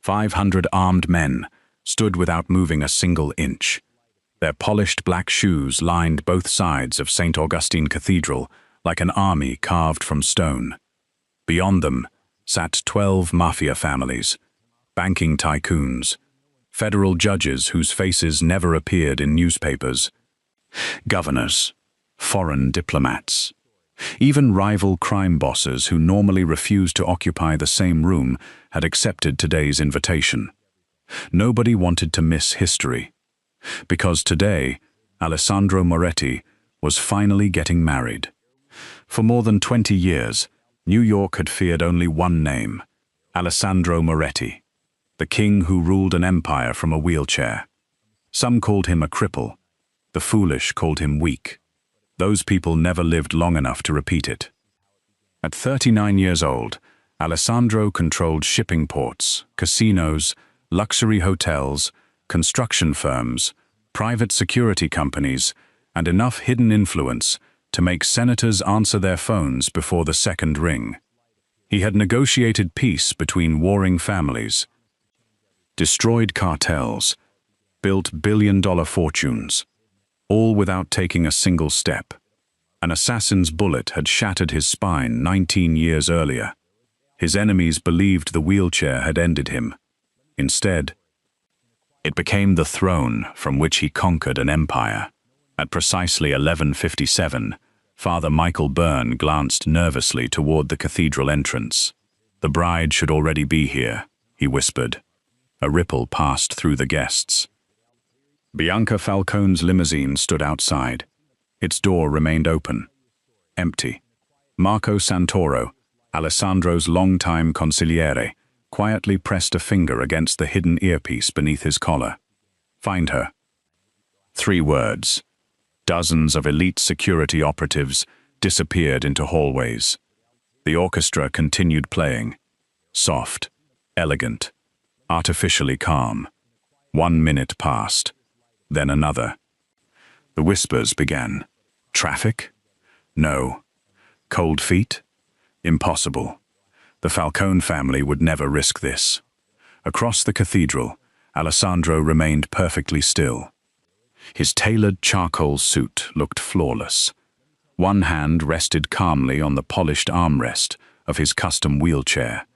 500 armed men stood without moving a single inch. Their polished black shoes lined both sides of St. Augustine Cathedral like an army carved from stone. Beyond them sat 12 mafia families, banking tycoons, federal judges whose faces never appeared in newspapers, governors, foreign diplomats, even rival crime bosses who normally refused to occupy the same room had accepted today's invitation. Nobody wanted to miss history, because today Alessandro Moretti was finally getting married. For more than 20 years, New York had feared only one name, Alessandro Moretti, the king who ruled an empire from a wheelchair. Some called him a cripple. The foolish called him weak. Those people never lived long enough to repeat it. At 39 years old, Alessandro controlled shipping ports, casinos, luxury hotels, construction firms, private security companies, and enough hidden influence to make senators answer their phones before the second ring. He had negotiated peace between warring families, destroyed cartels, built billion-dollar fortunes, all without taking a single step. An assassin's bullet had shattered his spine 19 years earlier. His enemies believed the wheelchair had ended him. Instead, it became the throne from which he conquered an empire. At precisely 11:57, Father Michael Byrne glanced nervously toward the cathedral entrance. "The bride should already be here," he whispered. A ripple passed through the guests. Bianca Falcone's limousine stood outside. Its door remained open, empty. Marco Santoro, Alessandro's longtime consigliere, quietly pressed a finger against the hidden earpiece beneath his collar. "Find her." 3 words. Dozens of elite security operatives disappeared into hallways. The orchestra continued playing, soft, elegant, artificially calm. 1 minute passed, then another. The whispers began. Traffic? No. Cold feet? Impossible. The Falcone family would never risk this. Across the cathedral, Alessandro remained perfectly still. His tailored charcoal suit looked flawless. One hand rested calmly on the polished armrest of his custom wheelchair.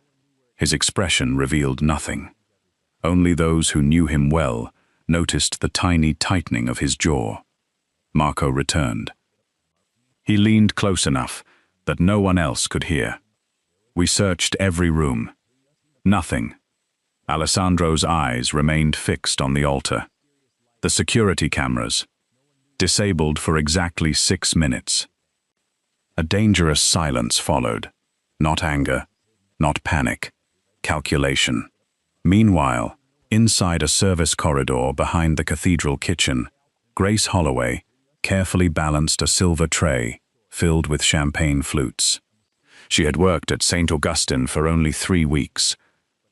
His expression revealed nothing. Only those who knew him well noticed the tiny tightening of his jaw. Marco returned. He leaned close enough that no one else could hear. We searched every room. Nothing. Alessandro's eyes remained fixed on the altar. The security cameras, disabled for exactly 6 minutes. A dangerous silence followed. Not anger, not panic, calculation. Meanwhile, inside a service corridor behind the cathedral kitchen, Grace Holloway carefully balanced a silver tray filled with champagne flutes. She had worked at St. Augustine for only 3 weeks.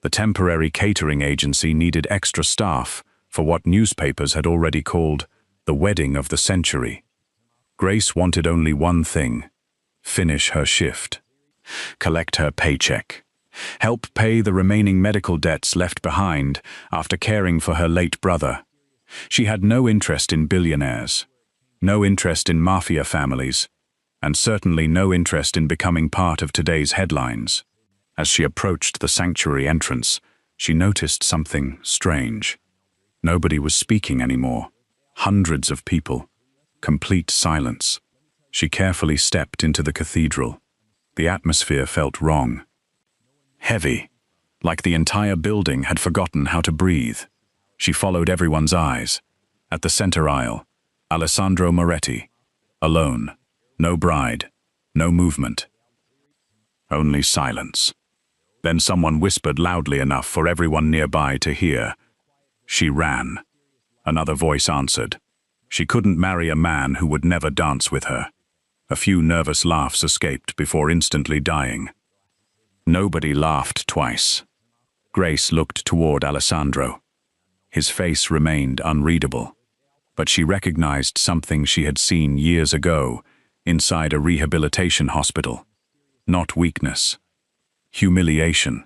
The temporary catering agency needed extra staff for what newspapers had already called the wedding of the century. Grace wanted only one thing: finish her shift, collect her paycheck, help pay the remaining medical debts left behind after caring for her late brother. She had no interest in billionaires, no interest in mafia families, and certainly no interest in becoming part of today's headlines. As she approached the sanctuary entrance, she noticed something strange. Nobody was speaking anymore. Hundreds of people. Complete silence. She carefully stepped into the cathedral. The atmosphere felt wrong. Heavy, like the entire building had forgotten how to breathe. She followed everyone's eyes. At the center aisle, Alessandro Moretti, alone. No bride, no movement. Only silence. Then someone whispered loudly enough for everyone nearby to hear. She ran. Another voice answered. She couldn't marry a man who would never dance with her. A few nervous laughs escaped before instantly dying. Nobody laughed twice. Grace looked toward Alessandro. His face remained unreadable, but she recognized something she had seen years ago inside a rehabilitation hospital. Not weakness. Humiliation.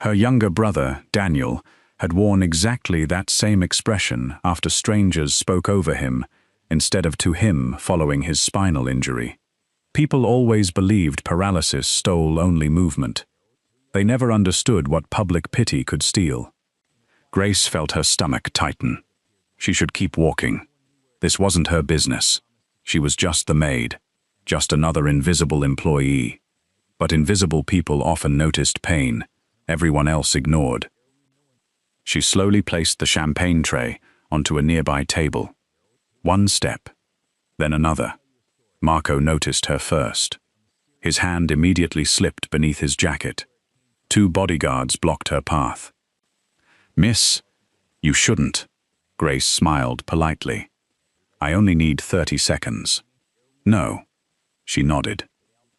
Her younger brother, Daniel, had worn exactly that same expression after strangers spoke over him, instead of to him following his spinal injury. People always believed paralysis stole only movement. They never understood what public pity could steal. Grace felt her stomach tighten. She should keep walking. This wasn't her business. She was just the maid, just another invisible employee. But invisible people often noticed pain everyone else ignored. She slowly placed the champagne tray onto a nearby table. One step, then another. Marco noticed her first. His hand immediately slipped beneath his jacket. 2 bodyguards blocked her path. "Miss, you shouldn't." Grace smiled politely. "I only need 30 seconds. "No." She nodded.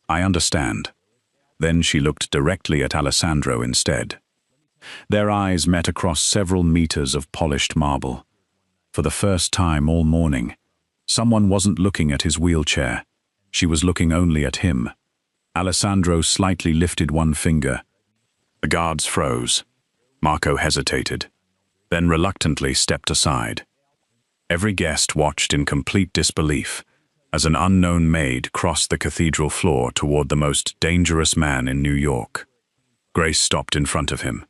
"I understand." Then she looked directly at Alessandro instead. Their eyes met across several meters of polished marble. For the first time all morning, someone wasn't looking at his wheelchair. She was looking only at him. Alessandro slightly lifted one finger. The guards froze. Marco hesitated, then reluctantly stepped aside. Every guest watched in complete disbelief as an unknown maid crossed the cathedral floor toward the most dangerous man in New York. Grace stopped in front of him.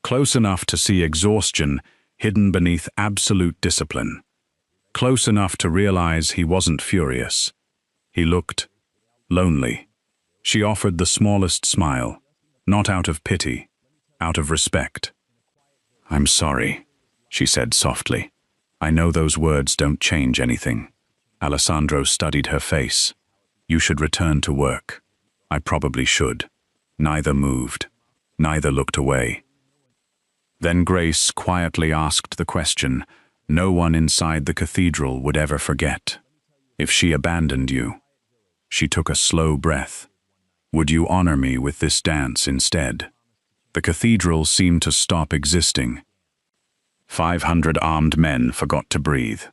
Close enough to see exhaustion hidden beneath absolute discipline. Close enough to realize he wasn't furious. He looked lonely. She offered the smallest smile, not out of pity, out of respect. "I'm sorry," she said softly. "I know those words don't change anything." Alessandro studied her face. "You should return to work." "I probably should." Neither moved. Neither looked away. Then Grace quietly asked the question no one inside the cathedral would ever forget. "If she abandoned you," she took a slow breath, "would you honor me with this dance instead?" The cathedral seemed to stop existing. 500 armed men forgot to breathe.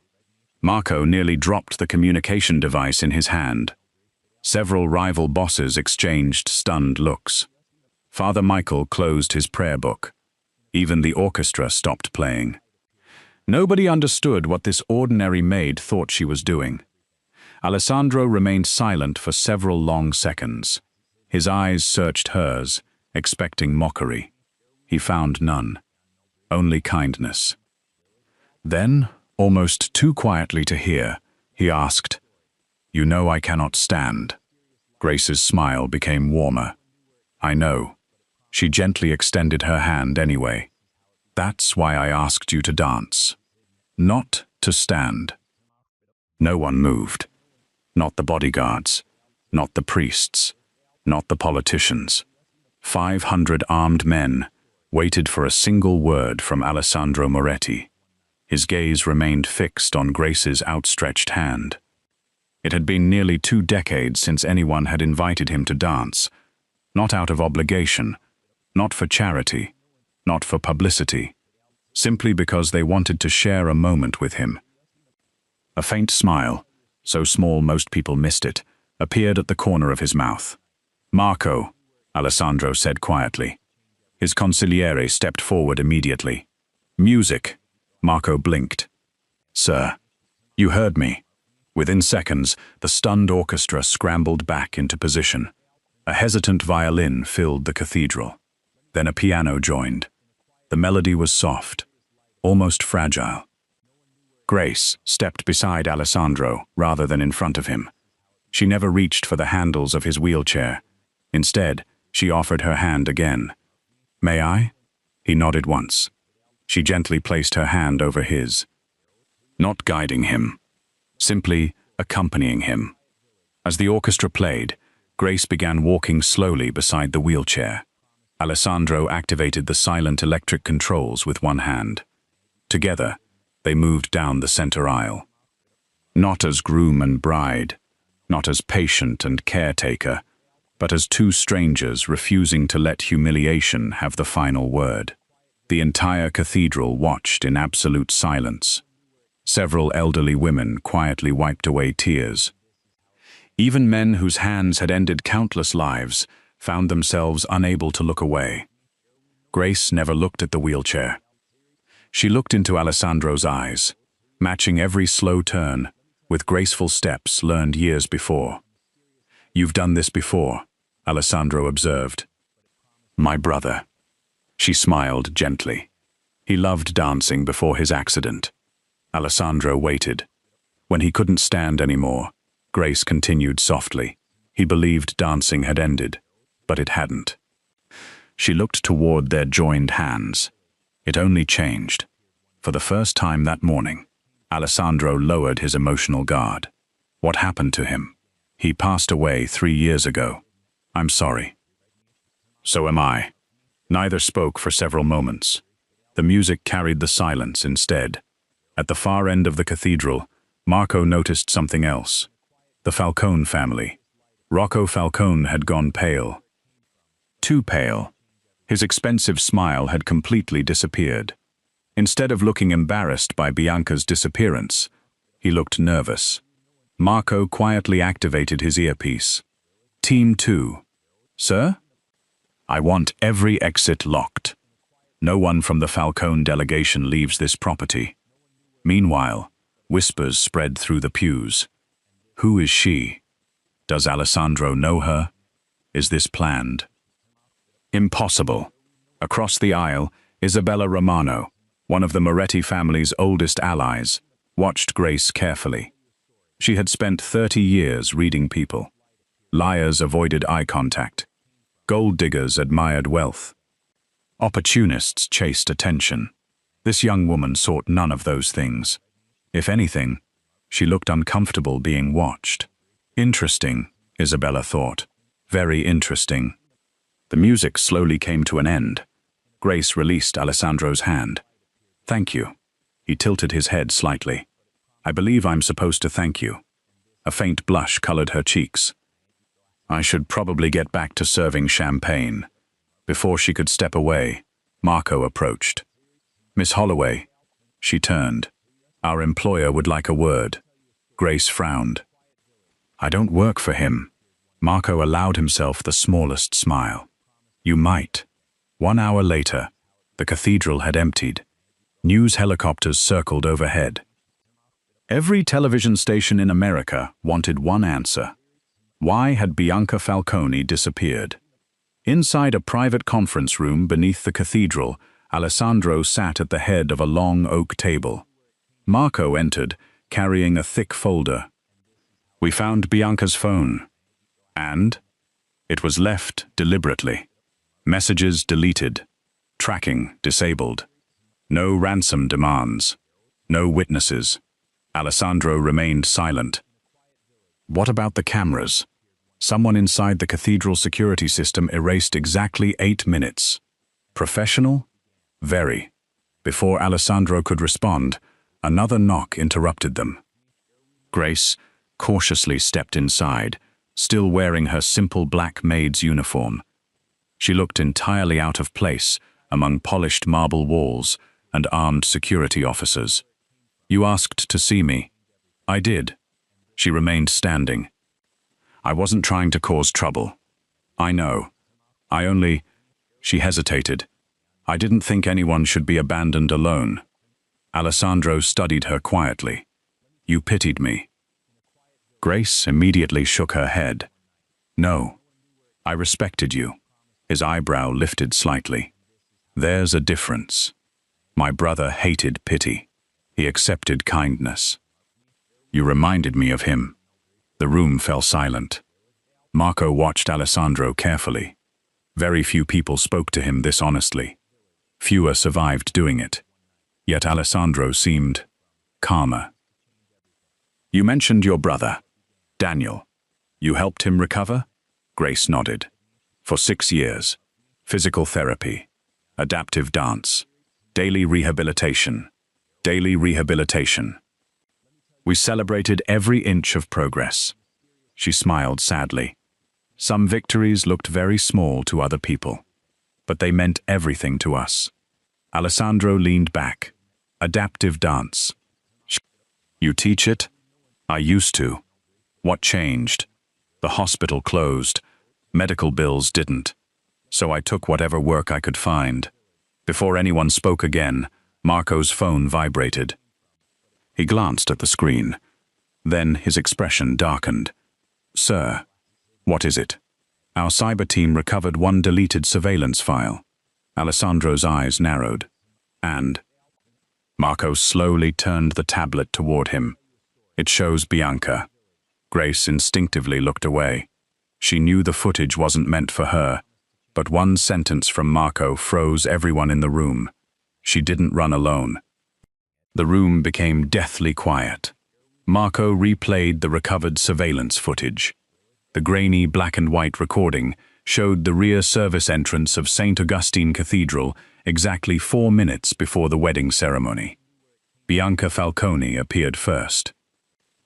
Marco nearly dropped the communication device in his hand. Several rival bosses exchanged stunned looks. Father Michael closed his prayer book. Even the orchestra stopped playing. Nobody understood what this ordinary maid thought she was doing. Alessandro remained silent for several long seconds. His eyes searched hers, expecting mockery. He found none. Only kindness. Then, almost too quietly to hear, he asked, "You know I cannot stand." Grace's smile became warmer. "I know." She gently extended her hand anyway. "That's why I asked you to dance. Not to stand." No one moved. Not the bodyguards. Not the priests. Not the politicians. 500 armed men waited for a single word from Alessandro Moretti. His gaze remained fixed on Grace's outstretched hand. It had been nearly 2 decades since anyone had invited him to dance, not out of obligation, not for charity, not for publicity, simply because they wanted to share a moment with him. A faint smile, so small most people missed it, appeared at the corner of his mouth. "Marco," Alessandro said quietly. His consigliere stepped forward immediately. "Music." Marco blinked. "Sir." "You heard me." Within seconds, the stunned orchestra scrambled back into position. A hesitant violin filled the cathedral. Then a piano joined. The melody was soft, almost fragile. Grace stepped beside Alessandro rather than in front of him. She never reached for the handles of his wheelchair. Instead, she offered her hand again. "May I?" He nodded once. She gently placed her hand over his. Not guiding him, simply accompanying him. As the orchestra played, Grace began walking slowly beside the wheelchair. Alessandro activated the silent electric controls with one hand. Together, they moved down the center aisle. Not as groom and bride, not as patient and caretaker, but as 2 strangers refusing to let humiliation have the final word. The entire cathedral watched in absolute silence. Several elderly women quietly wiped away tears. Even men whose hands had ended countless lives found themselves unable to look away. Grace never looked at the wheelchair. She looked into Alessandro's eyes, matching every slow turn with graceful steps learned years before. "You've done this before," Alessandro observed. "My brother." She smiled gently. He loved dancing before his accident. Alessandro waited. When he couldn't stand anymore, Grace continued softly. He believed dancing had ended, but it hadn't. She looked toward their joined hands. It only changed. For the first time that morning, Alessandro lowered his emotional guard. What happened to him? He passed away 3 years ago. "I'm sorry." "So am I." Neither spoke for several moments. The music carried the silence instead. At the far end of the cathedral, Marco noticed something else. The Falcone family. Rocco Falcone had gone pale. Too pale. His expensive smile had completely disappeared. Instead of looking embarrassed by Bianca's disappearance, he looked nervous. Marco quietly activated his earpiece. "Team 2. Sir? I want every exit locked. No one from the Falcone delegation leaves this property." Meanwhile, whispers spread through the pews. Who is she? Does Alessandro know her? Is this planned? Impossible. Across the aisle, Isabella Romano, one of the Moretti family's oldest allies, watched Grace carefully. She had spent 30 years reading people. Liars avoided eye contact. Gold diggers admired wealth. Opportunists chased attention. This young woman sought none of those things. If anything, she looked uncomfortable being watched. Interesting, Isabella thought. Very interesting. The music slowly came to an end. Grace released Alessandro's hand. "Thank you." He tilted his head slightly. "I believe I'm supposed to thank you." A faint blush colored her cheeks. "I should probably get back to serving champagne." Before she could step away, Marco approached. "Miss Holloway." She turned. "Our employer would like a word." Grace frowned. "I don't work for him." Marco allowed himself the smallest smile. "You might." 1 hour later, the cathedral had emptied. News helicopters circled overhead. Every television station in America wanted one answer. Why had Bianca Falcone disappeared? Inside a private conference room beneath the cathedral, Alessandro sat at the head of a long oak table. Marco entered, carrying a thick folder. "We found Bianca's phone." And? It was left deliberately. Messages deleted. Tracking disabled. No ransom demands. No witnesses. Alessandro remained silent. What about the cameras? Someone inside the cathedral security system erased exactly 8 minutes. Professional? Very. Before Alessandro could respond, another knock interrupted them. Grace cautiously stepped inside, still wearing her simple black maid's uniform. She looked entirely out of place among polished marble walls and armed security officers. "You asked to see me." "I did." She remained standing. "I wasn't trying to cause trouble." "I know. I only—" She hesitated. "I didn't think anyone should be abandoned alone." Alessandro studied her quietly. "You pitied me." Grace immediately shook her head. "No. I respected you." His eyebrow lifted slightly. "There's a difference. My brother hated pity. He accepted kindness. You reminded me of him." The room fell silent. Marco watched Alessandro carefully. Very few people spoke to him this honestly. Fewer survived doing it. Yet Alessandro seemed calmer. "You mentioned your brother, Daniel. You helped him recover?" Grace nodded. "For 6 years. Physical therapy. Adaptive dance. Daily rehabilitation. Daily rehabilitation. We celebrated every inch of progress." She smiled sadly. Some victories looked very small to other people, but they meant everything to us. Alessandro leaned back. "Adaptive dance. You teach it?" "I used to." "What changed?" "The hospital closed. Medical bills didn't. So I took whatever work I could find." Before anyone spoke again, Marco's phone vibrated. He glanced at the screen. Then his expression darkened. "Sir, what is it?" "Our cyber team recovered one deleted surveillance file." Alessandro's eyes narrowed. "And?" Marco slowly turned the tablet toward him. "It shows Bianca." Grace instinctively looked away. She knew the footage wasn't meant for her, but one sentence from Marco froze everyone in the room. She didn't run alone. The room became deathly quiet. Marco replayed the recovered surveillance footage. The grainy black and white recording showed the rear service entrance of St. Augustine Cathedral exactly 4 minutes before the wedding ceremony. Bianca Falcone appeared first.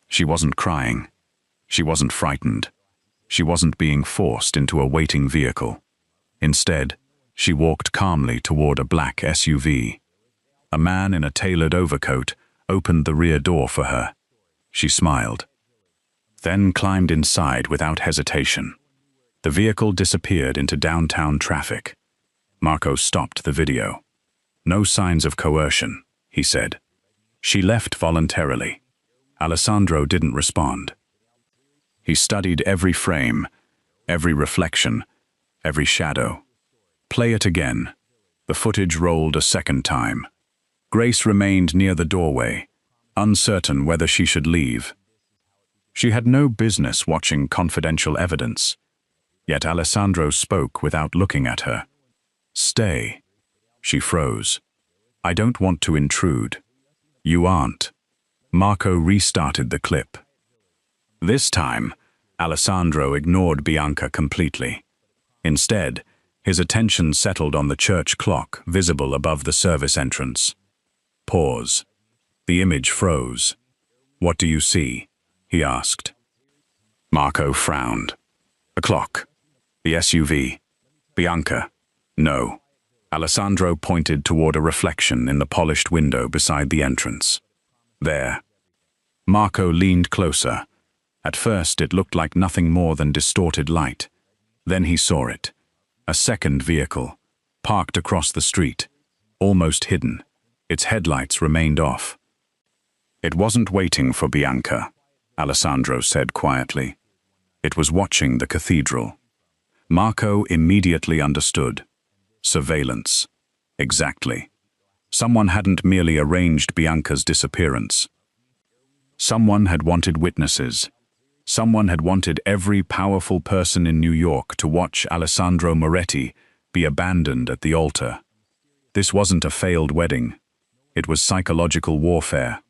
She wasn't crying. She wasn't frightened. She wasn't being forced into a waiting vehicle. Instead, she walked calmly toward a black SUV. A man in a tailored overcoat opened the rear door for her. She smiled, then climbed inside without hesitation. The vehicle disappeared into downtown traffic. Marco stopped the video. "No signs of coercion," he said. "She left voluntarily." Alessandro didn't respond. He studied every frame, every reflection, every shadow. "Play it again." The footage rolled a second time. Grace remained near the doorway, uncertain whether she should leave. She had no business watching confidential evidence. Yet Alessandro spoke without looking at her. "Stay." She froze. "I don't want to intrude." "You aren't." Marco restarted the clip. This time, Alessandro ignored Bianca completely. Instead, his attention settled on the church clock visible above the service entrance. Pause. The image froze. "What do you see?" he asked. Marco frowned. "The clock. The SUV. Bianca. No." Alessandro pointed toward a reflection in the polished window beside the entrance. "There." Marco leaned closer. At first it looked like nothing more than distorted light. Then he saw it. A second vehicle, parked across the street, almost hidden. Its headlights remained off. "It wasn't waiting for Bianca," Alessandro said quietly. "It was watching the cathedral." Marco immediately understood. Surveillance. Exactly. Someone hadn't merely arranged Bianca's disappearance. Someone had wanted witnesses. Someone had wanted every powerful person in New York to watch Alessandro Moretti be abandoned at the altar. This wasn't a failed wedding. It was psychological warfare.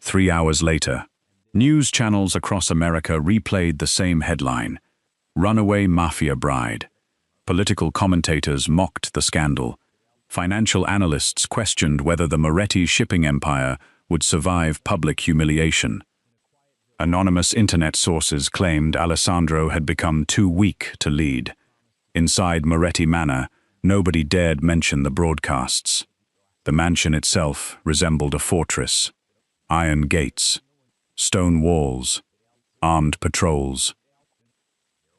3 hours later, news channels across America replayed the same headline: "Runaway Mafia Bride." Political commentators mocked the scandal. Financial analysts questioned whether the Moretti shipping empire would survive public humiliation. Anonymous internet sources claimed Alessandro had become too weak to lead. Inside Moretti Manor, nobody dared mention the broadcasts. The mansion itself resembled a fortress. Iron gates, stone walls, armed patrols.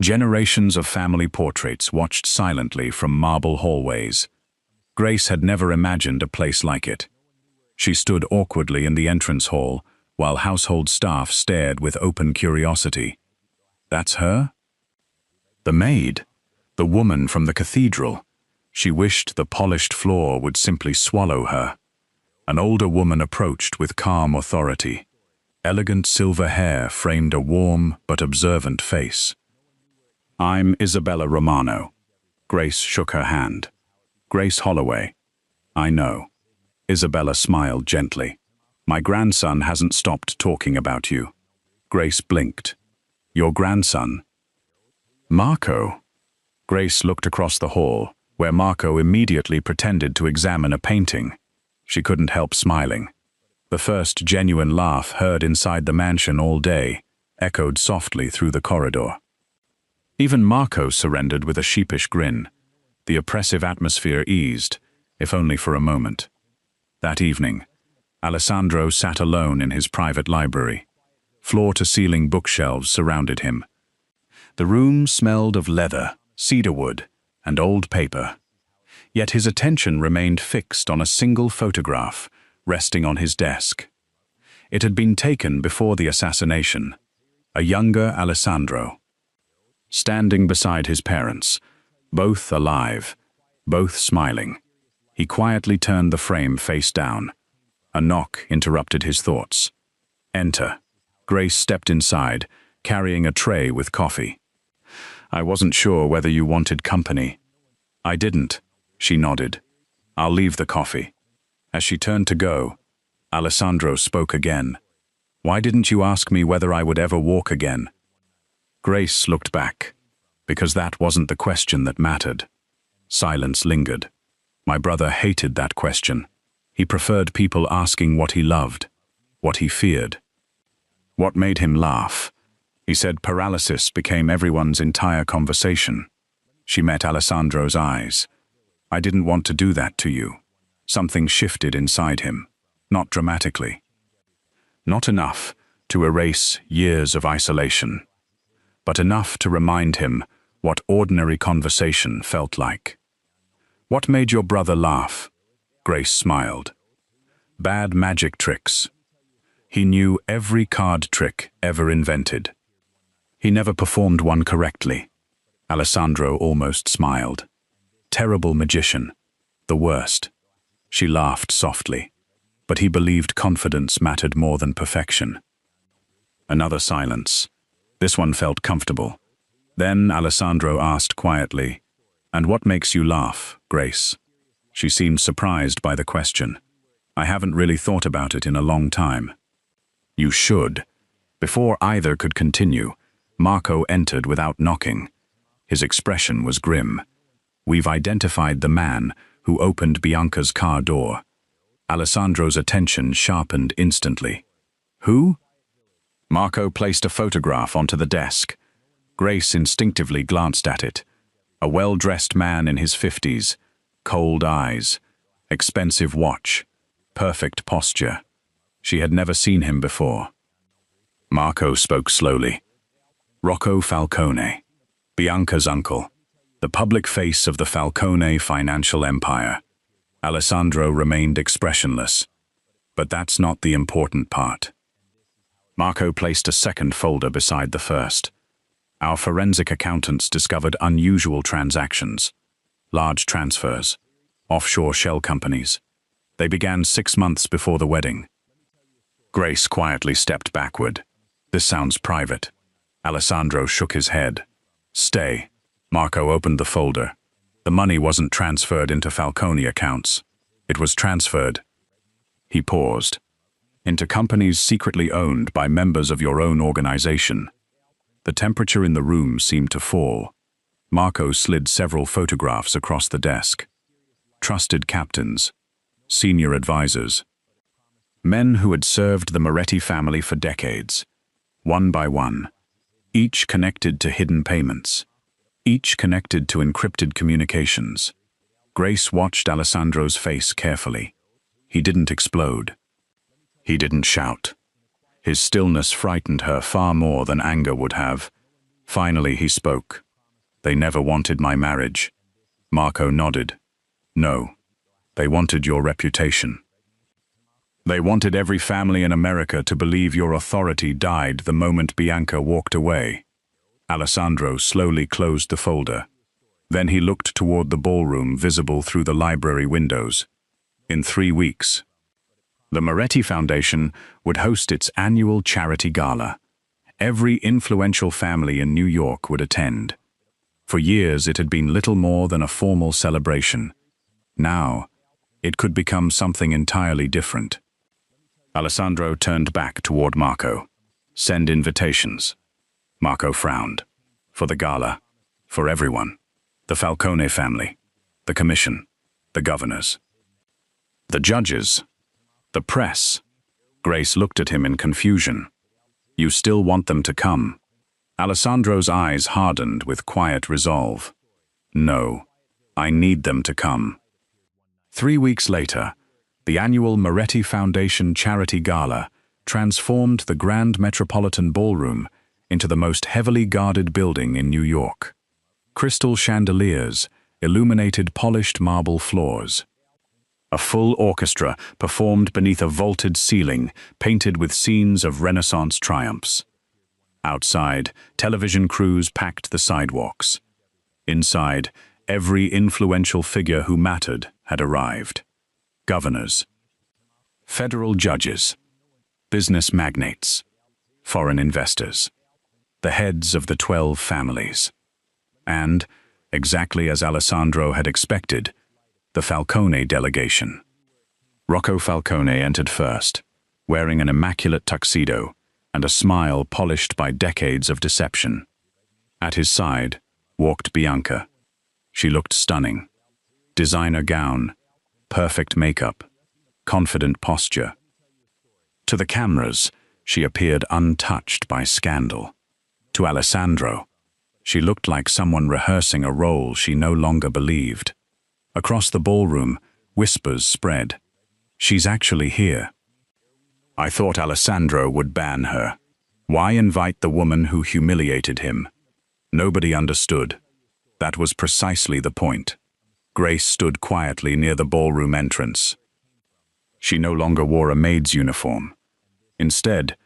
Generations of family portraits watched silently from marble hallways. Grace had never imagined a place like it. She stood awkwardly in the entrance hall, while household staff stared with open curiosity. That's her? The maid, the woman from the cathedral. She wished the polished floor would simply swallow her. An older woman approached with calm authority. Elegant silver hair framed a warm but observant face. "I'm Isabella Romano." Grace shook her hand. "Grace Holloway." "I know." Isabella smiled gently. "My grandson hasn't stopped talking about you." Grace blinked. "Your grandson?" "Marco." Grace looked across the hall, where Marco immediately pretended to examine a painting. She couldn't help smiling. The first genuine laugh heard inside the mansion all day echoed softly through the corridor. Even Marco surrendered with a sheepish grin. The oppressive atmosphere eased, if only for a moment. That evening, Alessandro sat alone in his private library. Floor-to-ceiling bookshelves surrounded him. The room smelled of leather, cedarwood, and old paper. Yet his attention remained fixed on a single photograph resting on his desk. It had been taken before the assassination. A younger Alessandro, standing beside his parents, both alive, both smiling. He quietly turned the frame face down. A knock interrupted his thoughts. "Enter." Grace stepped inside, carrying a tray with coffee. "I wasn't sure whether you wanted company." "I didn't," she nodded. "I'll leave the coffee." As she turned to go, Alessandro spoke again. "Why didn't you ask me whether I would ever walk again?" Grace looked back, because that wasn't the question that mattered. Silence lingered. My brother hated that question. He preferred people asking what he loved, what he feared. What made him laugh? He said paralysis became everyone's entire conversation. She met Alessandro's eyes. "I didn't want to do that to you." Something shifted inside him, not dramatically. Not enough to erase years of isolation, but enough to remind him what ordinary conversation felt like. "What made your brother laugh?" Grace smiled. "Bad magic tricks." He knew every card trick ever invented. He never performed one correctly. Alessandro almost smiled. Terrible magician. The worst. She laughed softly, but he believed confidence mattered more than perfection. Another silence. This one felt comfortable. Then Alessandro asked quietly, "And what makes you laugh, Grace?" She seemed surprised by the question. "I haven't really thought about it in a long time." "You should." Before either could continue, Marco entered without knocking. His expression was grim. "We've identified the man who opened Bianca's car door." Alessandro's attention sharpened instantly. "Who?" Marco placed a photograph onto the desk. Grace instinctively glanced at it. A well-dressed man in his 50s, cold eyes, expensive watch, perfect posture. She had never seen him before. Marco spoke slowly. "Rocco Falcone, Bianca's uncle, the public face of the Falcone financial empire." Alessandro remained expressionless. But that's not the important part. Marco placed a second folder beside the first. "Our forensic accountants discovered unusual transactions, large transfers, offshore shell companies. They began 6 months before the wedding." Grace quietly stepped backward. "This sounds private." Alessandro shook his head. "Stay." Marco opened the folder. The money wasn't transferred into Falcone accounts. It was transferred. He paused. "Into companies secretly owned by members of your own organization." The temperature in the room seemed to fall. Marco slid several photographs across the desk. Trusted captains, senior advisors, men who had served the Moretti family for decades, one by one, each connected to hidden payments, each connected to encrypted communications. Grace watched Alessandro's face carefully. He didn't explode. He didn't shout. His stillness frightened her far more than anger would have. Finally he spoke. "They never wanted my marriage." Marco nodded. "No, they wanted your reputation. They wanted every family in America to believe your authority died the moment Bianca walked away." Alessandro slowly closed the folder. Then he looked toward the ballroom visible through the library windows. "In 3 weeks, the Moretti Foundation would host its annual charity gala. Every influential family in New York would attend. For years it had been little more than a formal celebration. Now, it could become something entirely different." Alessandro turned back toward Marco. "Send invitations." Marco frowned. "For the gala. For everyone. The Falcone family. The commission. The governors. The judges. The press." Grace looked at him in confusion. "You still want them to come?" Alessandro's eyes hardened with quiet resolve. "No, I need them to come." 3 weeks later, the annual Moretti Foundation Charity Gala transformed the Grand Metropolitan Ballroom into the most heavily guarded building in New York. Crystal chandeliers illuminated polished marble floors. A full orchestra performed beneath a vaulted ceiling, painted with scenes of Renaissance triumphs. Outside, television crews packed the sidewalks. Inside, every influential figure who mattered had arrived. Governors, federal judges, business magnates, foreign investors, the heads of the 12 families. And, exactly as Alessandro had expected, the Falcone delegation. Rocco Falcone entered first, wearing an immaculate tuxedo and a smile polished by decades of deception. At his side walked Bianca. She looked stunning. Designer gown, perfect makeup, confident posture. To the cameras, she appeared untouched by scandal. To Alessandro, she looked like someone rehearsing a role she no longer believed. Across the ballroom, whispers spread. She's actually here. I thought Alessandro would ban her. Why invite the woman who humiliated him? Nobody understood. That was precisely the point. Grace stood quietly near the ballroom entrance. She no longer wore a maid's uniform. Instead,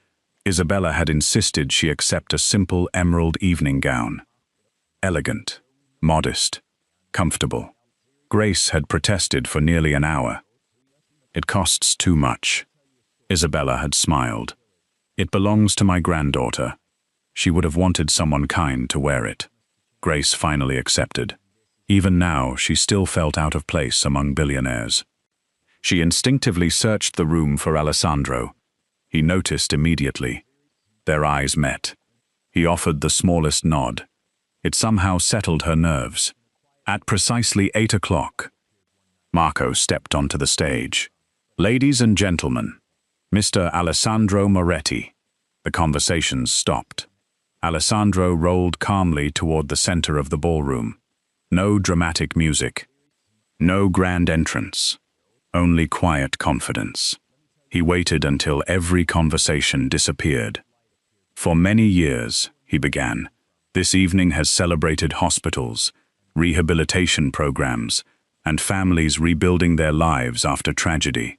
Isabella had insisted she accept a simple emerald evening gown. Elegant, modest, comfortable. Grace had protested for nearly an hour. It costs too much. Isabella had smiled. It belongs to my granddaughter. She would have wanted someone kind to wear it. Grace finally accepted. Even now, she still felt out of place among billionaires. She instinctively searched the room for Alessandro. He noticed immediately. Their eyes met. He offered the smallest nod. It somehow settled her nerves. At precisely 8 o'clock, Marco stepped onto the stage. Ladies and gentlemen, Mr. Alessandro Moretti. The conversations stopped. Alessandro rolled calmly toward the center of the ballroom. No dramatic music. No grand entrance. Only quiet confidence. He waited until every conversation disappeared. For many years, he began, this evening has celebrated hospitals, rehabilitation programs, and families rebuilding their lives after tragedy.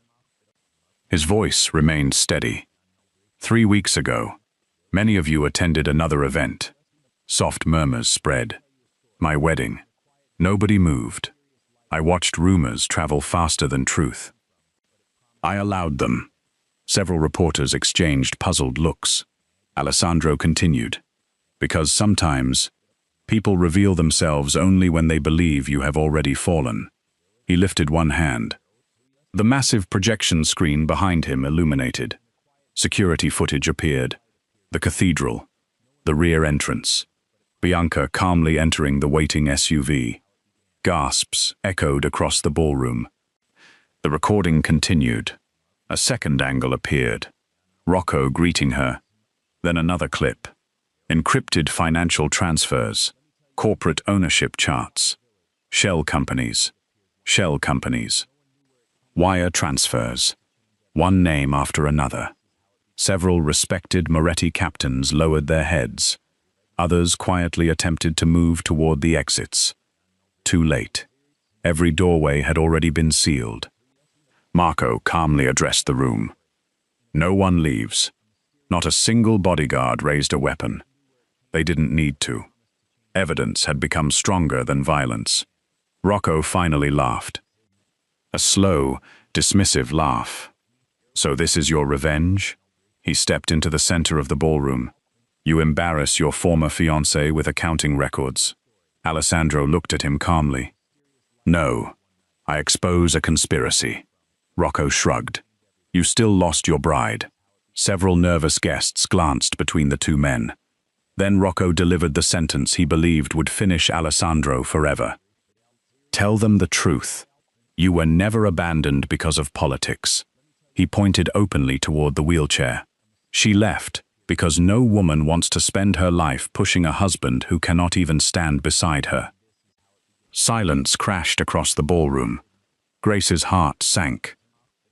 His voice remained steady. 3 weeks ago, many of you attended another event. Soft murmurs spread. My wedding. Nobody moved. I watched rumors travel faster than truth. I allowed them. Several reporters exchanged puzzled looks. Alessandro continued, because sometimes people reveal themselves only when they believe you have already fallen. He lifted one hand. The massive projection screen behind him illuminated. Security footage appeared. The cathedral. The rear entrance. Bianca calmly entering the waiting SUV. Gasps echoed across the ballroom. The recording continued. A second angle appeared. Rocco greeting her. Then another clip. Encrypted financial transfers. Corporate ownership charts. Shell companies. Shell companies. Wire transfers. One name after another. Several respected Moretti captains lowered their heads. Others quietly attempted to move toward the exits. Too late. Every doorway had already been sealed. Marco calmly addressed the room. No one leaves. Not a single bodyguard raised a weapon. They didn't need to. Evidence had become stronger than violence. Rocco finally laughed. A slow, dismissive laugh. So this is your revenge? He stepped into the center of the ballroom. You embarrass your former fiancé with accounting records. Alessandro looked at him calmly. No, I expose a conspiracy. Rocco shrugged. You still lost your bride. Several nervous guests glanced between the two men. Then Rocco delivered the sentence he believed would finish Alessandro forever. Tell them the truth. You were never abandoned because of politics. He pointed openly toward the wheelchair. She left because no woman wants to spend her life pushing a husband who cannot even stand beside her. Silence crashed across the ballroom. Grace's heart sank.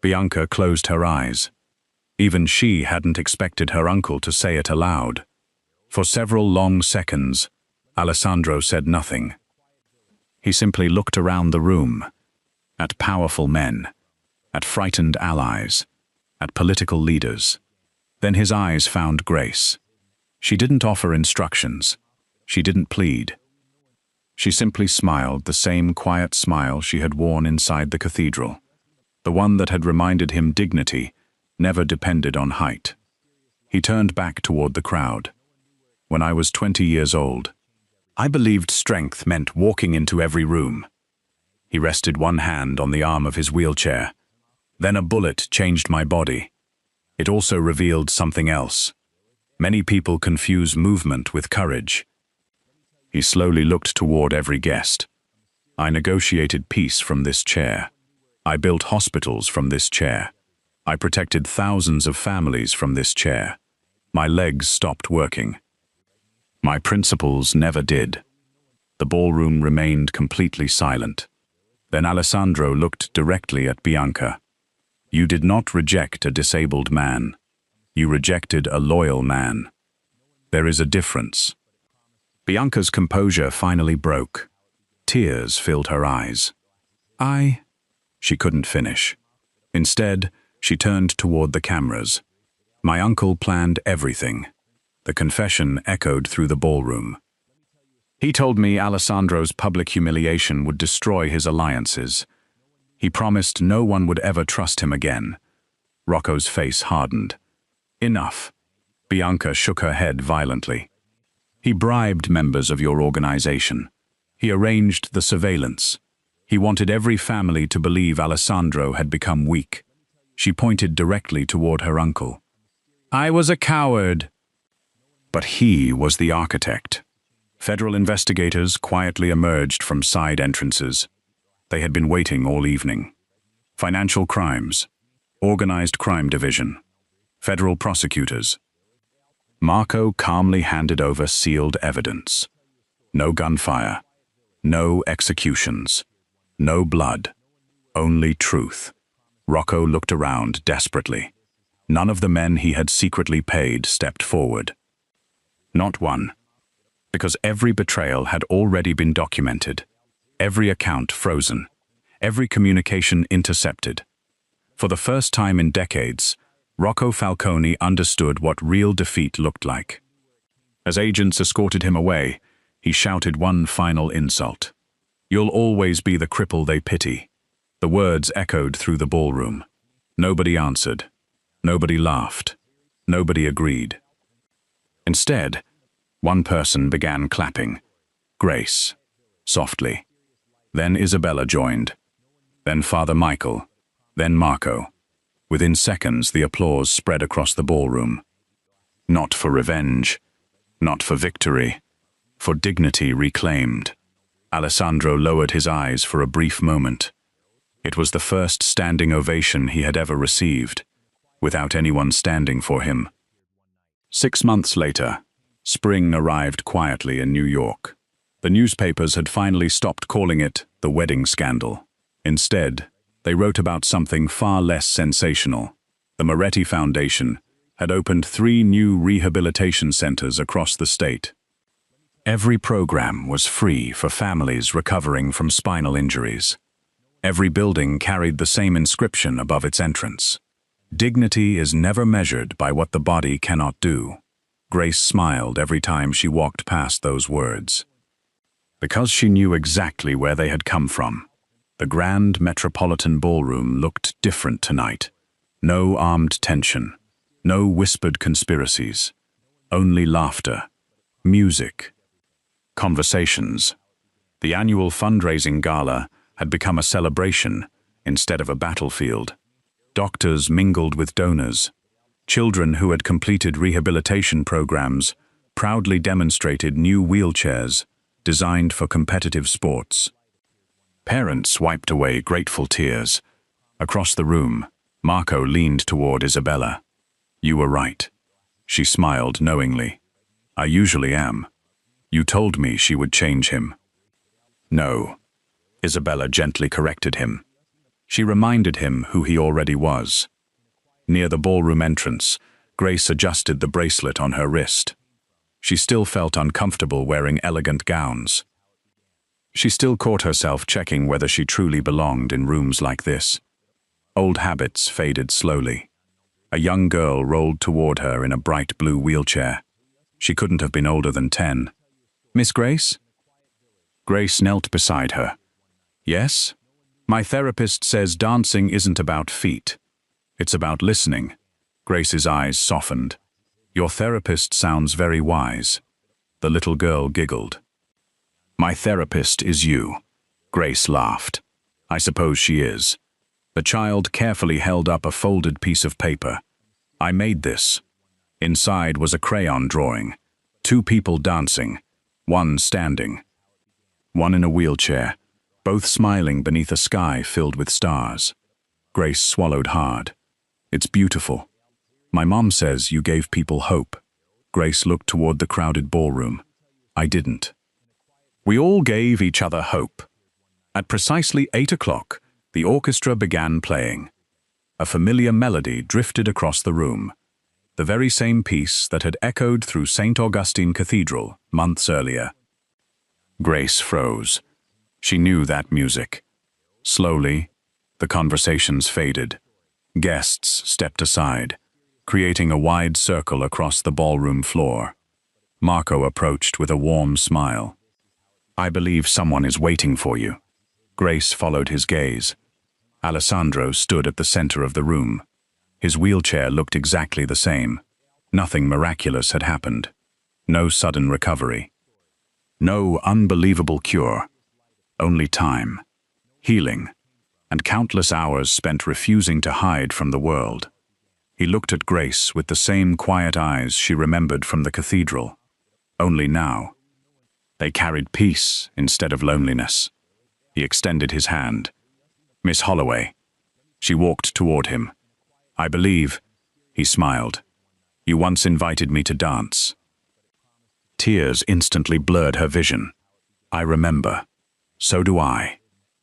Bianca closed her eyes. Even she hadn't expected her uncle to say it aloud. For several long seconds, Alessandro said nothing. He simply looked around the room, at powerful men, at frightened allies, at political leaders. Then his eyes found Grace. She didn't offer instructions. She didn't plead. She simply smiled, the same quiet smile she had worn inside the cathedral, the one that had reminded him dignity never depended on height. He turned back toward the crowd. When I was 20 years old, I believed strength meant walking into every room. He rested one hand on the arm of his wheelchair. Then a bullet changed my body. It also revealed something else. Many people confuse movement with courage. He slowly looked toward every guest. I negotiated peace from this chair. I built hospitals from this chair. I protected thousands of families from this chair. My legs stopped working. My principles never did. The ballroom remained completely silent. Then Alessandro looked directly at Bianca. You did not reject a disabled man. You rejected a loyal man. There is a difference. Bianca's composure finally broke. Tears filled her eyes. She couldn't finish. Instead, she turned toward the cameras. My uncle planned everything. The confession echoed through the ballroom. He told me Alessandro's public humiliation would destroy his alliances. He promised no one would ever trust him again. Rocco's face hardened. Enough. Bianca shook her head violently. He bribed members of your organization. He arranged the surveillance. He wanted every family to believe Alessandro had become weak. She pointed directly toward her uncle. I was a coward. But he was the architect. Federal investigators quietly emerged from side entrances. They had been waiting all evening. Financial crimes, organized crime division, federal prosecutors. Marco calmly handed over sealed evidence. No gunfire, no executions, no blood, only truth. Rocco looked around desperately. None of the men he had secretly paid stepped forward. Not one. Because every betrayal had already been documented, every account frozen, every communication intercepted. For the first time in decades, Rocco Falcone understood what real defeat looked like. As agents escorted him away, he shouted one final insult. You'll always be the cripple they pity. The words echoed through the ballroom. Nobody answered. Nobody laughed. Nobody agreed. Instead, one person began clapping. Grace, softly. Then Isabella joined. Then Father Michael. Then Marco. Within seconds, the applause spread across the ballroom. Not for revenge, not for victory, for dignity reclaimed. Alessandro lowered his eyes for a brief moment. It was the first standing ovation he had ever received, without anyone standing for him. 6 months later, spring arrived quietly in New York. The newspapers had finally stopped calling it the wedding scandal. Instead, they wrote about something far less sensational. The Moretti Foundation had opened 3 new rehabilitation centers across the state. Every program was free for families recovering from spinal injuries. Every building carried the same inscription above its entrance. Dignity is never measured by what the body cannot do. Grace smiled every time she walked past those words. Because she knew exactly where they had come from. The grand metropolitan ballroom looked different tonight. No armed tension, no whispered conspiracies, only laughter, music, conversations. The annual fundraising gala had become a celebration instead of a battlefield. Doctors mingled with donors. Children who had completed rehabilitation programs proudly demonstrated new wheelchairs designed for competitive sports. Parents wiped away grateful tears. Across the room, Marco leaned toward Isabella. You were right. She smiled knowingly. I usually am. You told me she would change him. No. Isabella gently corrected him. She reminded him who he already was. Near the ballroom entrance, Grace adjusted the bracelet on her wrist. She still felt uncomfortable wearing elegant gowns. She still caught herself checking whether she truly belonged in rooms like this. Old habits faded slowly. A young girl rolled toward her in a bright blue wheelchair. She couldn't have been older than 10. "Miss Grace?" Grace knelt beside her. "Yes? My therapist says dancing isn't about feet. It's about listening." Grace's eyes softened. "Your therapist sounds very wise." The little girl giggled. "My therapist is you." Grace laughed. "I suppose she is." The child carefully held up a folded piece of paper. "I made this." Inside was a crayon drawing. 2 people dancing, one standing, one in a wheelchair, both smiling beneath a sky filled with stars. Grace swallowed hard. "It's beautiful. My mom says you gave people hope." Grace looked toward the crowded ballroom. "I didn't." We all gave each other hope. At precisely 8 o'clock, the orchestra began playing. A familiar melody drifted across the room. The very same piece that had echoed through St. Augustine Cathedral months earlier. Grace froze. She knew that music. Slowly, the conversations faded. Guests stepped aside, creating a wide circle across the ballroom floor. Marco approached with a warm smile. "I believe someone is waiting for you." Grace followed his gaze. Alessandro stood at the center of the room. His wheelchair looked exactly the same. Nothing miraculous had happened. No sudden recovery. No unbelievable cure. Only time, healing, and countless hours spent refusing to hide from the world. He looked at Grace with the same quiet eyes she remembered from the cathedral. Only now, they carried peace instead of loneliness. He extended his hand. "Miss Holloway." She walked toward him. "I believe," he smiled, "you once invited me to dance." Tears instantly blurred her vision. "I remember. So do I."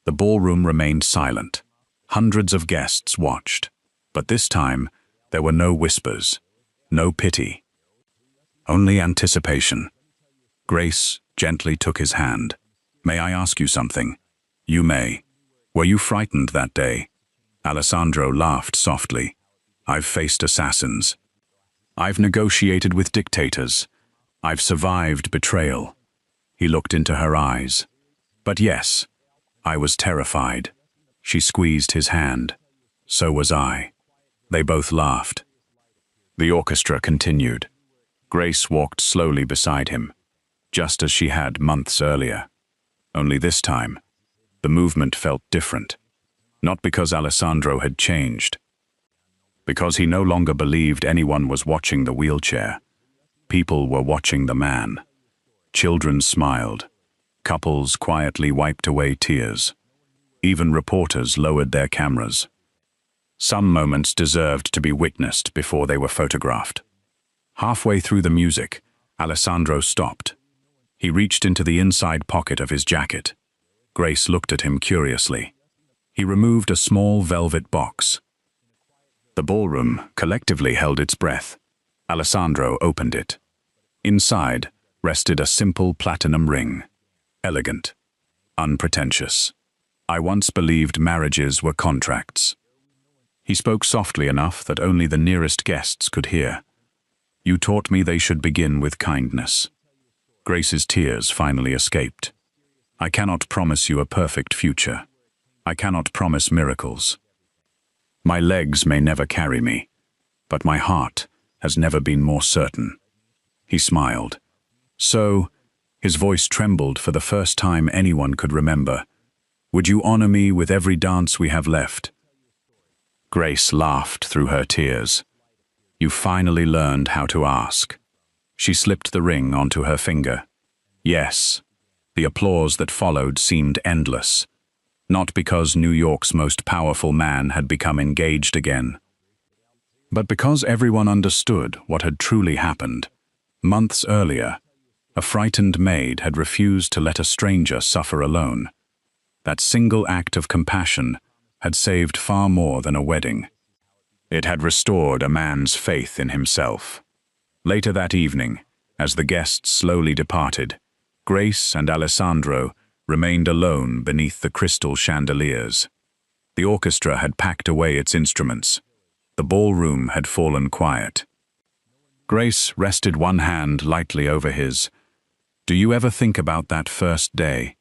The ballroom remained silent. Hundreds of guests watched. But this time, there were no whispers, no pity. Only anticipation. Grace gently took his hand. "May I ask you something?" "You may." "Were you frightened that day?" Alessandro laughed softly. "I've faced assassins. I've negotiated with dictators. I've survived betrayal." He looked into her eyes. "But yes, I was terrified." She squeezed his hand. "So was I." They both laughed. The orchestra continued. Grace walked slowly beside him, just as she had months earlier. Only this time, the movement felt different. Not because Alessandro had changed. Because he no longer believed anyone was watching the wheelchair. People were watching the man. Children smiled. Couples quietly wiped away tears. Even reporters lowered their cameras. Some moments deserved to be witnessed before they were photographed. Halfway through the music, Alessandro stopped. He reached into the inside pocket of his jacket. Grace looked at him curiously. He removed a small velvet box. The ballroom collectively held its breath. Alessandro opened it. Inside rested a simple platinum ring. Elegant. Unpretentious. "I once believed marriages were contracts." He spoke softly enough that only the nearest guests could hear. "You taught me they should begin with kindness." Grace's tears finally escaped. "I cannot promise you a perfect future. I cannot promise miracles. My legs may never carry me, but my heart has never been more certain." He smiled. "So," his voice trembled for the first time anyone could remember, "would you honor me with every dance we have left?" Grace laughed through her tears. "You finally learned how to ask." She slipped the ring onto her finger. "Yes." The applause that followed seemed endless. Not because New York's most powerful man had become engaged again, but because everyone understood what had truly happened. Months earlier, a frightened maid had refused to let a stranger suffer alone. That single act of compassion had saved far more than a wedding. It had restored a man's faith in himself. Later that evening, as the guests slowly departed, Grace and Alessandro remained alone beneath the crystal chandeliers. The orchestra had packed away its instruments. The ballroom had fallen quiet. Grace rested one hand lightly over his. Do you ever think about that first day?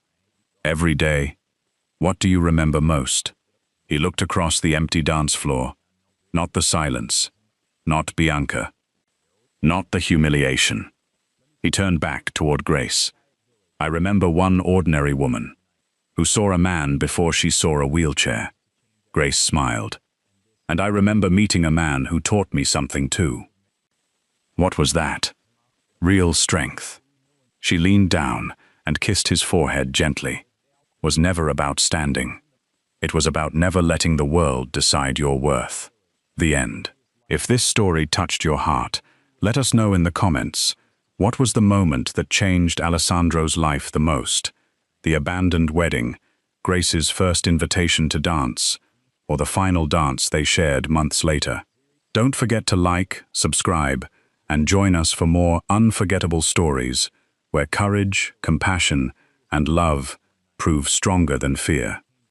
Every day? What do you remember most? He looked across the empty dance floor. Not the silence. Not Bianca. Not the humiliation. He turned back toward Grace. I remember one ordinary woman who saw a man before she saw a wheelchair. Grace smiled. And I remember meeting a man who taught me something too. What was that? Real strength. She leaned down and kissed his forehead gently. Was never about standing. It was about never letting the world decide your worth. The end. If this story touched your heart, let us know in the comments. What was the moment that changed Alessandro's life the most? The abandoned wedding, Grace's first invitation to dance, or the final dance they shared months later? Don't forget to like, subscribe, and join us for more unforgettable stories where courage, compassion, and love prove stronger than fear.